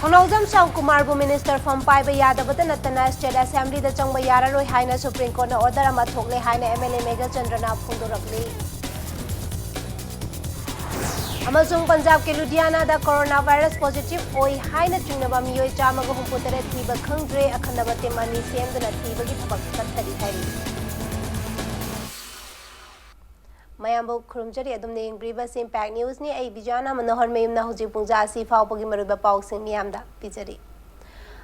Thongnawjam Shamkumar bu Minister from Paiba Yadabata Natana State Assembly the Changba Yararoi Haina Supreme Court na order ama thokle haina MLA Megha Chandrana phungdorakli. Amasung Punjab ke Ludhiana da coronavirus positive oi haina chungnaba miyoi chamaga humputare thiba khangdre akhanaba temani semdana thibagi thabak tathari hairi. Mayambo Kurumjari Adum Ning Bribas Impact News ni ay Bijana Manohar Mayum na Huji Pungja si Faupogi Maruba Pauxing Miamda Pizari.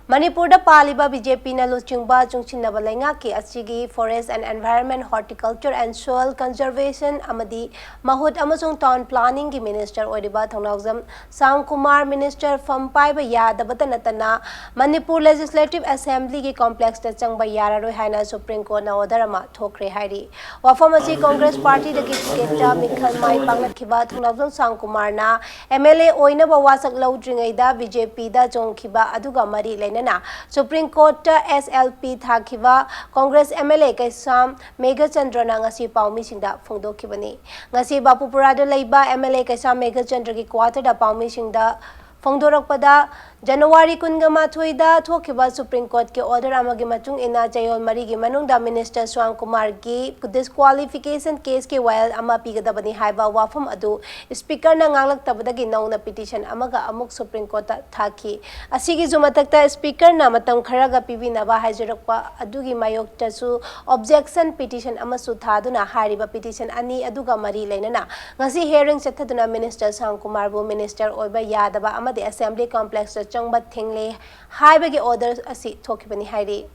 Manipur da Paliba BJP na Luchingba Chungchinaba Lengaki Asigi Forest and Environment Horticulture and Soil Conservation Amadi Mahut Amasung Town Planning ki Minister Oidiba Thongnawjam Shamkumar Minister from Paiba Yadabata Natana Manipur Legislative Assembly ki complex ta changba yararoi haina Supreme Court na order ama thokre hairi. Wafam asi Congress Party da ki ticket ta Mikhal Mai Pangnakhiba Thongnawjam Shamkumar na MLA oinaba wasak laudringai da BJP da jongkhiba aduga mari lena Supreme Court SLP Thakiva Congress MLA Kaisam Megha Chandrana ngasi paumi singda phongdokhibani ngasi Bapupura da leiba MLA Kaisam Megha Chandra ki quarter da paumi singda phongdorakpada January 28 da thokiba Supreme Court ke order amagi matung ina chayol mari gi manung da Minister Shamkumar gi disqualification case ke while ama pigadabani haiba wafam adu speaker na nganglak tabada gi nauna petition amaga amuk Supreme Court ta thaki asigi jumatakta speaker na matam kharaga pibina ba haijarakpa adugi mayok tasu objection petition amasu thaduna hariba petition ani aduga mari leinana ngasi hearing chathaduna Minister Shamkumar bu minister oiba yadaba amadi assembly complex Changba Thingle Haibagi orders asi Tokibani Hairi.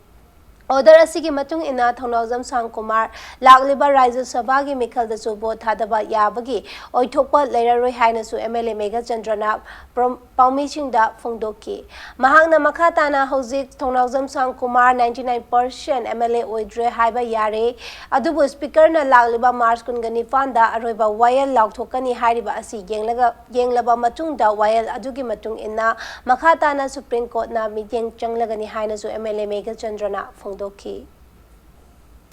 Order asigi matung ina Thongnawjam Shamkumar Lagliba Rajya Sabha gi Mikhal da Subo Thadaba Yabagi Oithokpa Leraroi haina su MLA Megha Chandrana Paumishing da Phongdoki. Mahangna Makhatana Hojik Thongnawjam Shamkumar 99% MLA Oidre Haiba Yare Adubu Speaker na Lagliba March Kungani Fanda Aroiba Wayal Lauthokani Hariba asi Yenglaba Matung da Wayal Adugi Matung ina Makhatana Supreme Court na Mityeng Changlagani haina su MLA Megha Chandrana Phongdoki.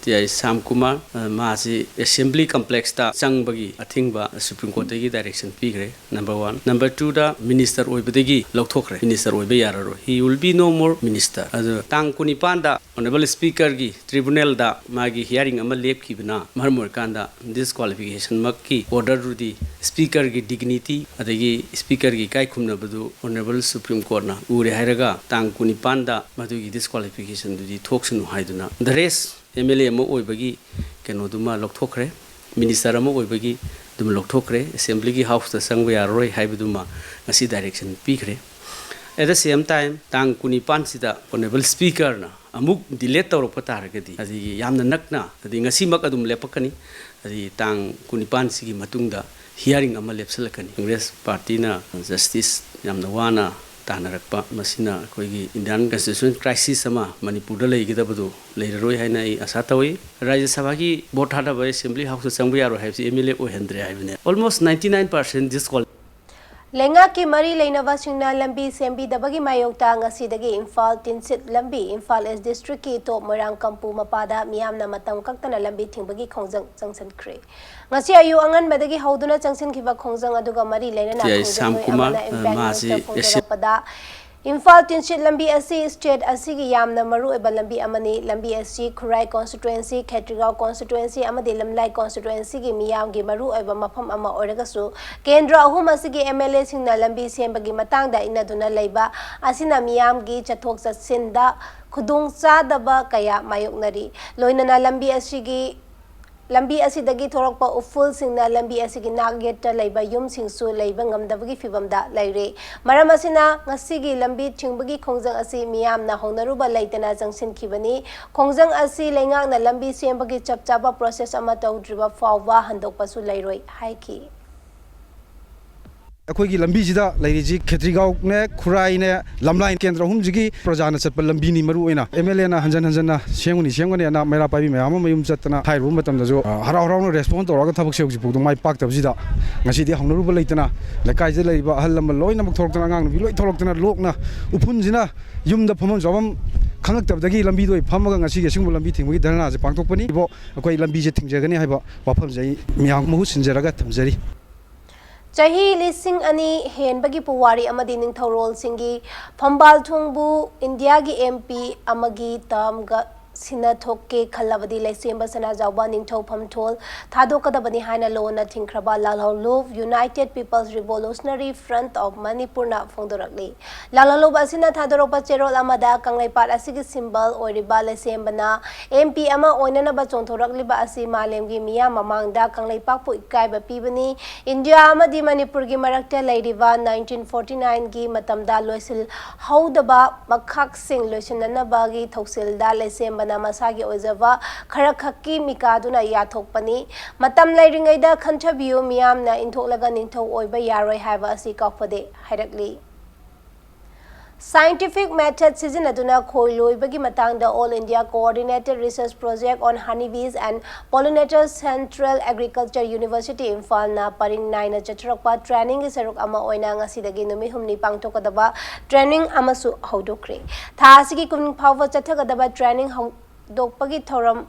Shamkumar Masi Assembly Complex ta Changbagi Athingba Supreme Court gi direction pigre number 1 number 2 da Minister Oibadegi Lokthokre Minister Oibe Yararo he will be no more minister adu tang kunipan da Honorable Speaker gi Tribunal da magi hearing ama lepkibna marmor kanda disqualification makki order rudi Speaker gi dignity adagi Speaker gi kai khumna badu Honorable Supreme Court na ure hairaga tang kunipan da madugi disqualification dudi thoksunu haiduna the rest MLA mo oibagi kenoduma lokthokre minister mo oibagi dum lokthokre assembly gi house ta sangwe aroi haibuduma ngasi direction pikre at the same time tang kunipan sida honorable speaker na amuk delete tawrok pataragadi adi yamna nakna adi ngasi mak adum lepakani adi tang kunipan sigi matungda hearing ama lepsalakani Congress party na justice yamna wana Tanarakpa Masina Kogi Indian Constitution crisis sama Manipur lay kita betul Leiroi hai na asatawi Rajya Sabha ki vote hada by Assembly House Assembly aro hai si MLA o hendre hai bine almost 99% disqualified Lenga ki mari leinaba singna lambi sembi dabagi mayokta ngasidagi Imphal Tinsit lambi Imphal S district ki to Morang Kampu mapada miyamna matam kaktana lambi thingbagi khongjang changsan kre ngasi ayu angan badagi hauduna changsin khiba khongjang aduga mari leinana Shamkumar masi pada Imphal Tinsit lambi asi state asigi yamna maru eba lambi amani lambi asi Khurai constituency Khetrigao constituency amadi Lamlai constituency gi miyam gi maru eba mafam ama oragasu kendra ahum asigi MLA singna lambi sembagi matangda inaduna leiba asina miyam gi chathok chatsinda khudung chadaba kaya mayoknari loinana lambi asidagi thorokpa uful singna lambi asigi nageta leiba yum singsu leiba ngamdabagi fibamda laire maram asina ngasigi lambi thingbugi khongjang asi miyamna hongnaruba leitana jangsin khibani khongjang asi lengakna lambi sembagi chapchaba process ama tawdriba fawwa handokpasu lairoi haiki अखोई लंबी जिदा लेरिजी खेत्रीगांव ने खुराई ने लमलाइन केंद्र हुम जिगी प्रजाना चतप लंबी नि मरु ओइना MLA ना हंजन हंजन ना सेंगुनी ना मेरा पाबी मयाम मयुम चतना हाइरु मतम जो हराव हराव रेस्पोंड तोरगा थबक सेउ जिपुदु माइ पाक तबजिदा ngasi हौनरुब लेतना लेकाइ जे लेबा अहल लम लोइना मक थोरक्तना ngang bi loi थोरक्तना लोकना उफुनजिना युमदा फमम जबम खंगक्तबदगी लंबी दोइ फमगा ngasi ge singbu lambi thingबगी धरना जे पांगतोकपनी बो अखोई लंबी जे थिंगजगनी हाइबा वाफम जई मियाम महु सिनजरगा थमजरी Chahi lising ani henbagi puwari amadi ningthorol singi phambal thungbu India gi MP amagi tamga sina thokke khalabadi laisemba sana jawba ningthau phamthol thadokadabani haina lona thingkraba lalhalov United People's Revolutionary Front of Manipur na phongdorakli lalhalov asina thadoropa cherol amada kanglaipat asigi symbol oiriba laisembana MP ama oinana ba chongthorakliba asi malemgi miya mamangda kanglaipak pu ikaiba pibani India amadi Manipur gi marakta lairiba 1949 gi matamda loisil haudaba makhak sing loisinana bagi thoksilda laisemba Masagi Ozava Karakaki Mikaduna Yatokpani Matam Lairingaida Kantabiu Miamna Intolaga Ninto Oiba Yaroi Hava Asi Kaufade Hirakli Scientific method season aduna khoiloi bagi matangda All India Coordinated Research Project on Honeybees and Pollinators Central Agriculture University Imphal na paring 9 na chatrakpa training saruk ama oina ngasidagi numi humni pangtokadaba training amasu haudokre tha asigi kun phawwa chathagadaba training haudokpagi thoram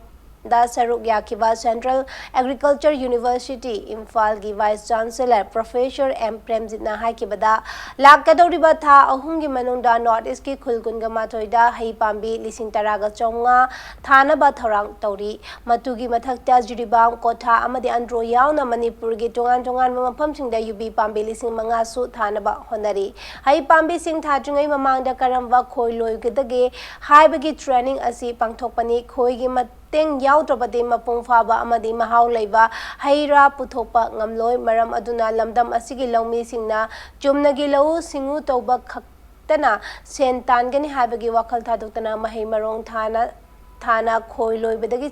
da saruk yakiba Central Agriculture University Imphal gi Vice Chancellor Professor M Premjit na haikibada lakadoriba tha ahumgi manungda North East ki khulgunga mathoida hei pambi lising taraga chonga thana ba thorang tauri matugi mathakta jiribam kotha amadi andro yauna Manipur gi tongan mafam singda yubi pambi lising manga su thana ba honari hei pambi sing thajungai mamangda karamba khoiloi gedage haibagi training asi pangthokpani khoi gi Teng yaw trapati mapung faba amadi mahaw leiba haira puthopa ngamloi maram aduna lamdam asigi lawmi singna chumnagi lau singu tauba khaktana sen tangani habagi wakhal thaduktana mahai marong thana khoiloi bedagi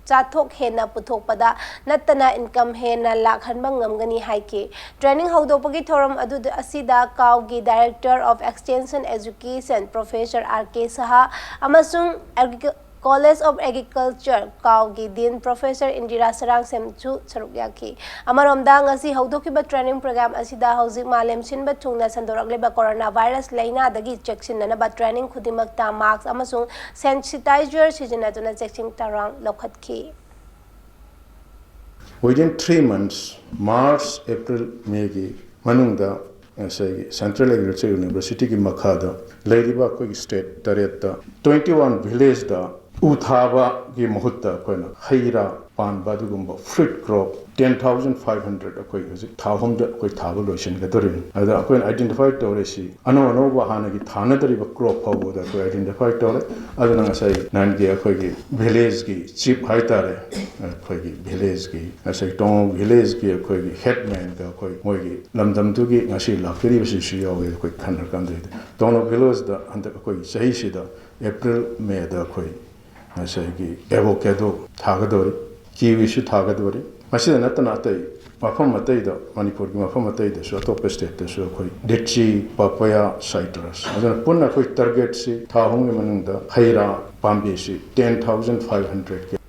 chathok hena puthokpada nattana income hena lakhanba ngamgani haike training haudopagi thoram adu asida kawgi Director of Extension Education Professor RK Saha amasung College of Agriculture Kaugi Din Professor Indira Sarang Semchu Sarukyaki Amaromda ngasi haudokiba training program asida hauzik malem sinba thungna sandorakleba coronavirus laina dagi checksin nana training khudimakta mask amasung sensitizer sijanatuna checking tarang lokhatki Within 3 months March April May gi manungda Central Agriculture University ki makhada leiriba ko state tareta 21 village da Uthaba ki mahutta koina haira pan badugumba fruit crop 10,500 akoi hoji thahumda koi thaba lotion ga dorin ada akoi identify tore si ano ba hana ki thana dari ba crop phabu da koi identify tore aduna ngasai nan gi akoi ki village ki chief haitare akoi ki village ki asai tong village ki akoi ki headman ga akoi moi ki lamdam tu ki ngasi lakri bi si yawe akoi khanar kan de tong village da anda akoi sahi si da April May da akoi asai avocado thagadori kiwi shu thagadori masida natana tai mafam matai da Manipur gi mafam matai da so top state da so khoi litchi papaya citrus adana punna khoi target si thahung manung da khaira pambi si 10,500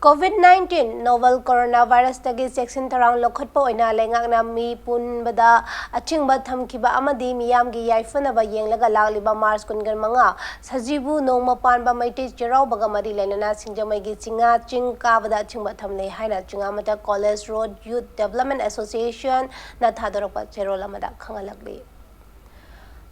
COVID-19 novel coronavirus tagi section tarang lokhatpa oina lengakna mi punbada achingba thamkiba amadi miyamgi yaifana ba yenglaga lagliba March kungan manga sajibu nongma panba maite cherau baga mari lenana singjamai gi chinga chingka bada achingba thamle haina chinga mata College Road Youth Development Association na thadorpa cherola mada khangalakli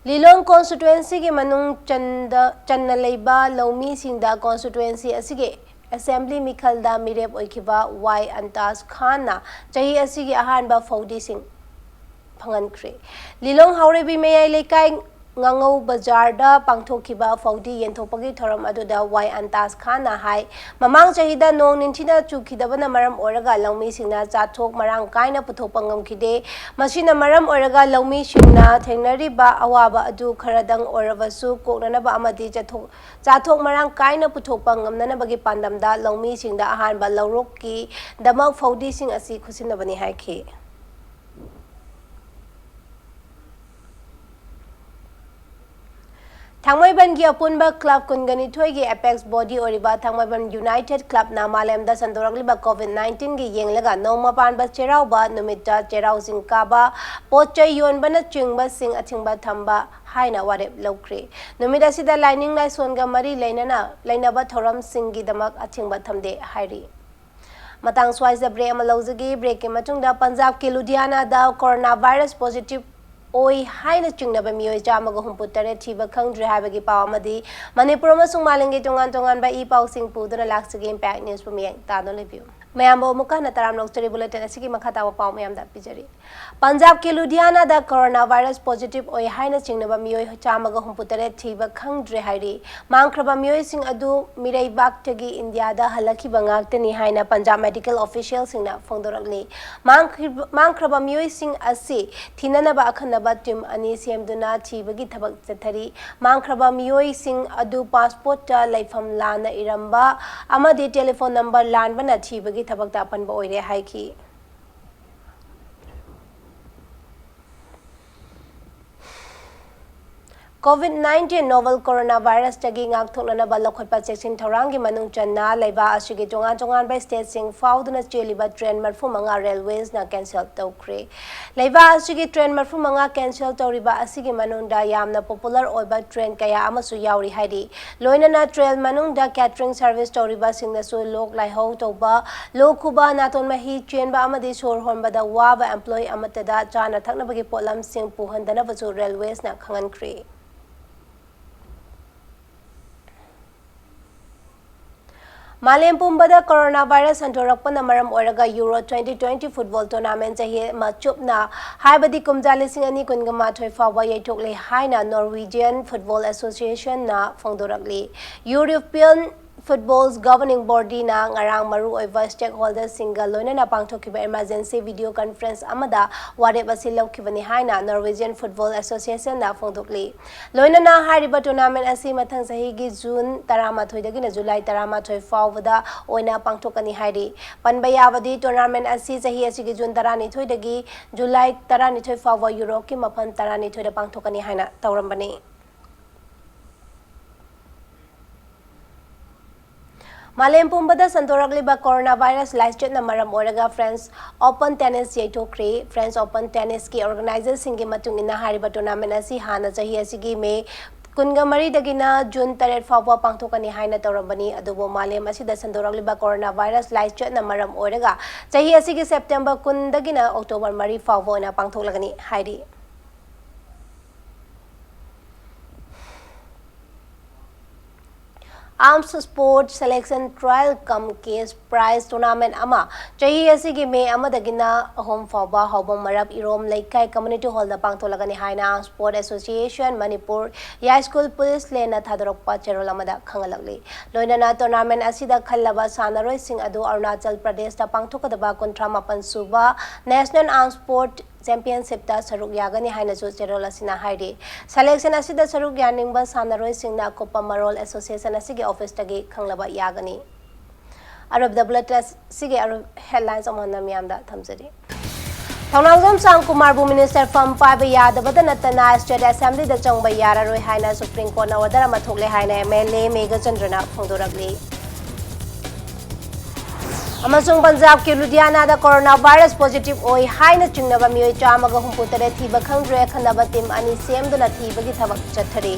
Lilong constituency gi manung channa leiba lawmi singda constituency asige Assembly Mikhalda Mirep Oikiba Y Antas Khan na chahi asigi ahanba Faudi Singh Phangankre Lilong Haurebi Mayai Lekai Ngangau Bazar da pangthokiba Faudi yenthopagi thoram aduda Y Antas Khan na hai mamang chahida nong ninthina chukidabana maram oraga lawmi singna chathok marang kaina puthopa ngamkhide masina maram oraga lawmi singna thengnari ba awaba adu kharadang orabasu koknana ba amadi chathok marang kaina puthopa ngamnana bagi pandamda lawmi singda ahan ba lawrok ki damak Faudi sing asi khusinabani haikhe Thangmaiban gi apunba club kungani thoigi apex body oriba Thangmaiban United Club na malemda sandorakliba COVID-19 gi yenglaga noma panba cherau ba numita cherau singka ba pochai yonbana chingba sing athingba thamba haina warep lokre numita sida lining lai songa mari lainaba thoram singi damak athingba thamde hairi matang swaisa break ama lawjagi break ke matungda Punjab ke Ludhiana da coronavirus positive oi haina chingnaba mioi chamaga humputare thiba khangdre habagi paw amadi Manipur amasung malingi tongan tongan ba I paw sing puduna laksagi impact news pumiyang tano review mayam bo muka na taram lokchari bulletin asigi makhata wa paw mayam da pijari Punjab ke Ludhiana da coronavirus positive oi haina chingnaba mioi chamaga humputare thiba khangdre hairi mangkraba mioi sing adu mirai baktagi India da halaki bangaktani haina Punjab medical official singna phongdorakli mangkraba mioi sing asi thinana ba akhana tim ani semduna thibagi thabak chathari mangkraba mioi sing adu passport ta laifam lana iramba amadi telephone number lanbana thibagi thabak ta panba oire haiki COVID-19 novel coronavirus tagi ngak thokna ba lokhotpa cheksin thorangi manung channa leiba asigi tongan tongan by state sing fauduna cheliba train marfu manga railways na cancel tawkre leiba asigi train marfu manga cancel tawriba asigi manung da yamna popular oiba train kaya amasu yauri haidi loina na trail manung da catering service tawriba singna su lok lai ho toba lokuba naton mahi chain ba amadi sor honba da waba employee amatada chana thakna bagi polam sing puhandana basu railways na khangan kre Malem Pumbada coronavirus Santorakpana maram oraga Euro 2020 football tournament jahi machupna haibadi kumjali singani kungama thoi fawa yaitokle haina Norwegian Football Association na phongdorakli European Football's governing body na ngarang maru oiva stakeholders single loina na pangthokiba emergency video conference amada ware basi laukibani haina Norwegian Football Association na phongdokli loina na hariba tournament asi mathang sahi gi June 13 dagi na July 13 fawda oina pangthokani hairi panbayawadi tournament asi sahi asi gi June 13 dagi July 13 fawwa Europe ki maphan 13 da pangthokani haina tawrambani Malem Pumbada Santorakliba coronavirus lasted na maram oraga France Open Tennis yaitokre France Open Tennis ki organizers singi matung ina hariba tournament asi hana jahi asigi me kungamari dagina June 3 fawwa pangthokani haina tawrambani adubo malem asida Santorakliba coronavirus lasted na maram oraga jahi asigi September 10 dagina October 3 fawwa na pangthoklagani hairi Arms Sport Selection Trial Cum Case Prize Tournament ama chahi asigi me amadagina home fawba hawbam marab irom laikai community hall da pangtholagani haina Arms Sport Association Manipur Ya School Police Lena thadorokpa cherol amada khangalakli loinana tournament asida khallaba sanaroi sing adu Arunachal Pradesh da pangthokadaba 38 suba National Arms Sport Championship ta saruk yagani haina jo cherol asina hairi selection asida saruk yaningba sanaroi singna kopa marol association asigi office tagi khanglaba yagani arab the bulletin sige arab headlines amona miyamda thamjari Thaunawjam Sang Kumar bu minister from paiba yadabada natana state assembly da changba yararoi haina Supreme Court na order ma thokle haina MLA Megha Chandrana phongdorakli Amasung Punjab ke Ludhiana da coronavirus positive oi haina chingnaba mioi chamaga humputare thiba khangdre khanaba tim ani semduna thibagi thabak chathari